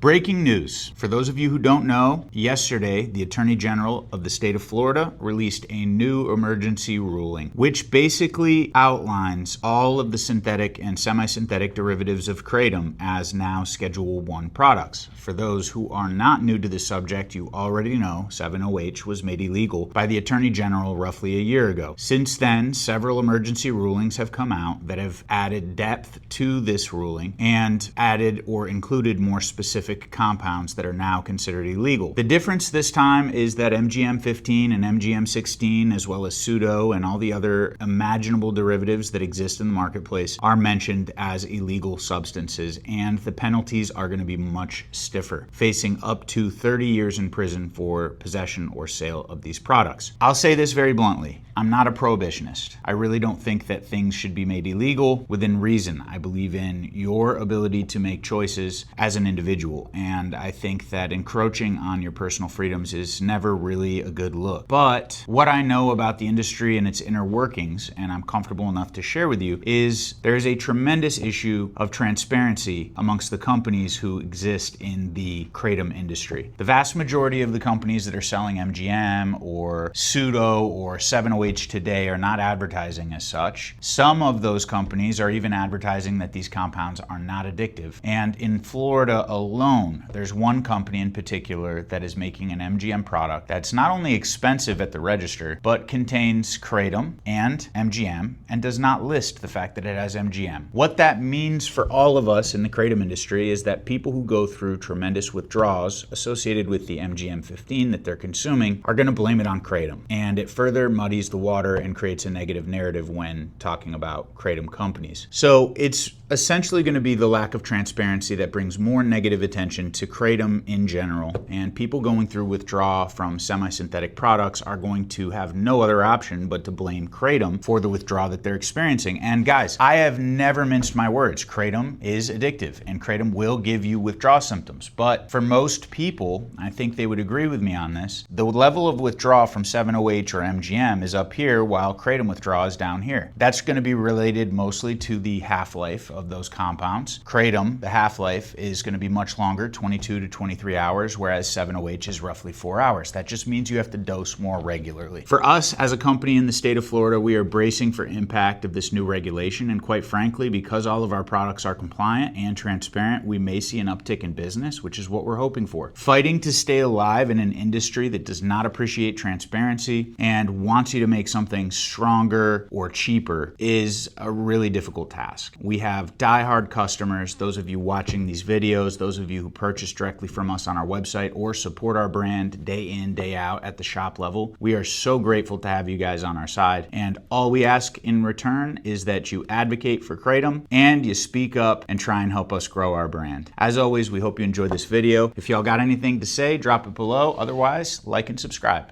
Breaking news. For those of you who don't know, yesterday, the Attorney General of the state of Florida released a new emergency ruling, which basically outlines all of the synthetic and semi-synthetic derivatives of Kratom as now Schedule 1 products. For those who are not new to the subject, you already know 7-OH was made illegal by the Attorney General roughly a year ago. Since then, several emergency rulings have come out that have added depth to this ruling and added or included more specific compounds that are now considered illegal. The difference this time is that MGM-15 and MGM-16, as well as pseudo and all the other imaginable derivatives that exist in the marketplace, are mentioned as illegal substances, and the penalties are going to be much stiffer, facing up to 30 years in prison for possession or sale of these products. I'll say this very bluntly. I'm not a prohibitionist. I really don't think that things should be made illegal within reason. I believe in your ability to make choices as an individual, and I think that encroaching on your personal freedoms is never really a good look. But what I know about the industry and its inner workings, and I'm comfortable enough to share with you, is there is a tremendous issue of transparency amongst the companies who exist in the Kratom industry. The vast majority of the companies that are selling MGM or pseudo or 7-OH today are not advertising as such. Some of those companies are even advertising that these compounds are not addictive. And in Florida alone, there's one company in particular that is making an MGM product that's not only expensive at the register, but contains Kratom and MGM and does not list the fact that it has MGM. What that means for all of us in the Kratom industry is that people who go through tremendous withdrawals associated with the MGM-15 that they're consuming are going to blame it on Kratom. And it further muddies the water and creates a negative narrative when talking about Kratom companies. So it's essentially going to be the lack of transparency that brings more negative attention to Kratom in general, and people going through withdrawal from semi-synthetic products are going to have no other option but to blame Kratom for the withdrawal that they're experiencing. And guys, I have never minced my words. Kratom is addictive and Kratom will give you withdrawal symptoms. But for most people, I think they would agree with me on this, the level of withdrawal from 7-OH or MGM is up here while Kratom withdrawal is down here. That's going to be related mostly to the half-life of those compounds. Kratom, the half-life, is going to be much longer, 22 to 23 hours, whereas 7-OH is roughly 4 hours. That just means you have to dose more regularly. For us as a company in the state of Florida, we are bracing for impact of this new regulation, and quite frankly, because all of our products are compliant and transparent, we may see an uptick in business, which is what we're hoping for. Fighting to stay alive in an industry that does not appreciate transparency and wants you to make something stronger or cheaper is a really difficult task. We have diehard customers, those of you watching these videos, those of you who purchase directly from us on our website or support our brand day in, day out at the shop level. We are so grateful to have you guys on our side, and all we ask in return is that you advocate for Kratom and you speak up and try and help us grow our brand. As always, we hope you enjoyed this video. If y'all got anything to say, drop it below. Otherwise, like and subscribe.